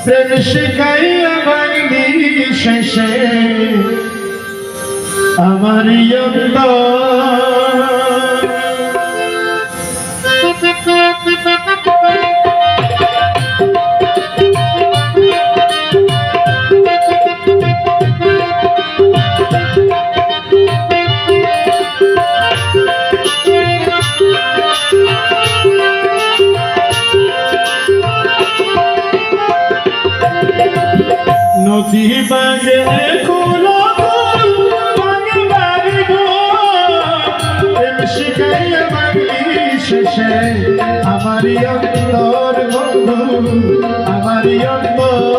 প্রেম শিখাইয়া ভাঙলি শেষে আমার নদী বাগে কুলো বাগে বাগে গো প্রেম শিখাইয়া ভাঙলি শেষে আমারই অন্তর বন্ধু আমারই অন্তর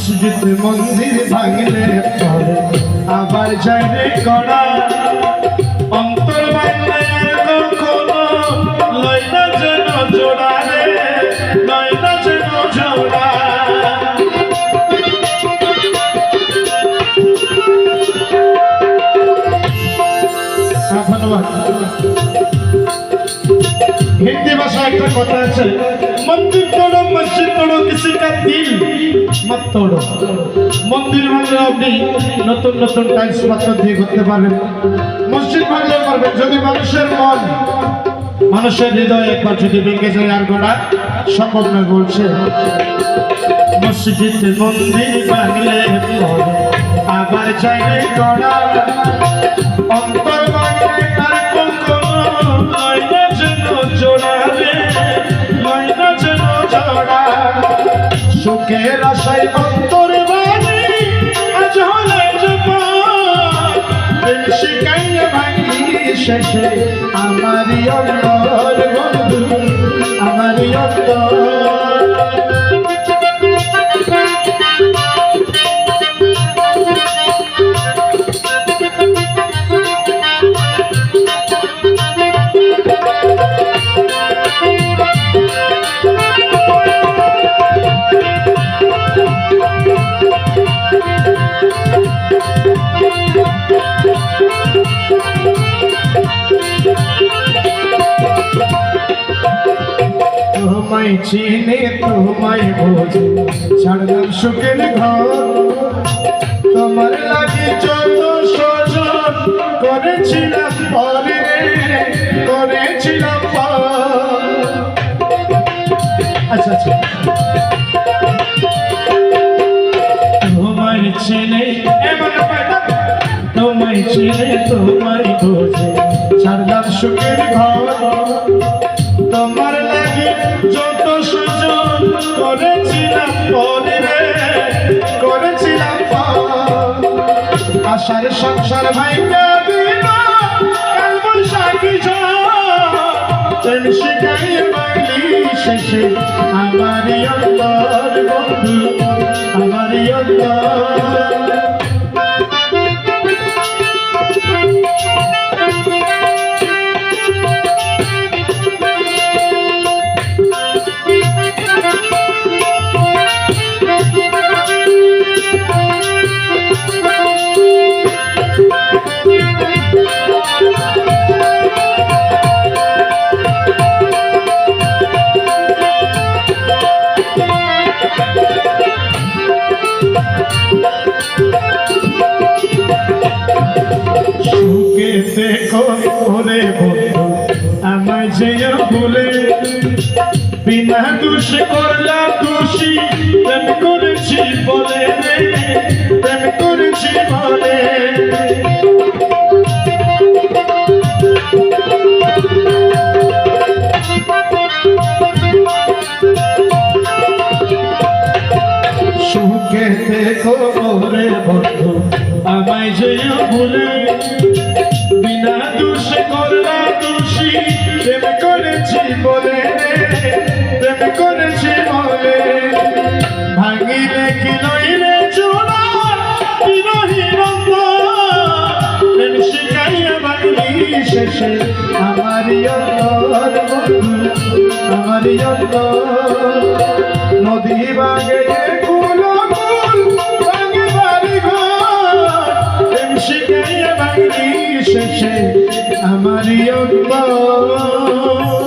মসজিদ মন্দির ভাঙলে পরে আবার যায় রে কড়া অন্তর ভাঙলে কখনো লয় না যেন জোড়া রে লয় না যেন জোড়া हिंदी भाषा एक কথা আছে मंदिर तोड़ो मस्जिद तोड़ो किसी का दिल मत तोड़ो मंदिर ভাঙলে আপনি নতুন নতুন টাইলস পাথর দিয়ে করতে পারবেন মসজিদ ভাঙলে পারবেন যদি মানুষের মন মানুষের হৃদয় একবার যদি ভেঙে যায় আর গড়া সম্ভব নয় বলছে মসজিদ মন্দির ভাঙলে আবার চাইলে গড়া অন্তর ভাঙলে তার কখনো নয় না যেন জোড়া রে নয় না যেন জোড়া সুখের আশায় অন্তর বাণী আজ হলে প্রেম শিখাইয়া ভাঙলি শেষে আমারই অন্তর বন্ধু আমারই অন্তর তোমায় চিনে তোমায় বোঝে ছাড়লাম সুখের ঘর তোমার লাগে যত সজন করেছিলাম পরে করেছিলাম আচ্ছা আচ্ছা তোমায় চিনে এমন তোমায় চিনে তোমায় বোঝে ছাড়লাম সুখের ঘর তোমার লাগে যত সুজন করেছিলাম পরে করেছিলাম আশার সংসার ভাইকা দিলা কাল বৈশাখী ঝড় শিখাইয়া ভাঙলি শেষে আমারই অন্তর বন্ধু আমারই অন্তর ওরে বন্ধু আমায় যেয়ে ভুলে বিনা দোষ করলা দোষী প্রেম করেছি বলে প্রেম করেছি বলে সুখে দেখো ওরে বন্ধু আমায় যেয়ে ভুলে বিনা দোষ করলা দোষী প্রেম করেছি বলে প্রেম করেছি বলে ভাঙিলে কি লইলে চোরা বিরহী রঙ্গ প্রেম শিখাইয়া ভাঙলি শেষে আমারই অন্তর বন্ধু আমারই অন্তর নদী বাগে কুলো কুল বাগে বাড়ি ঘর প্রেম শিখাইয়া বাঙি শেষে আমারই অন্তর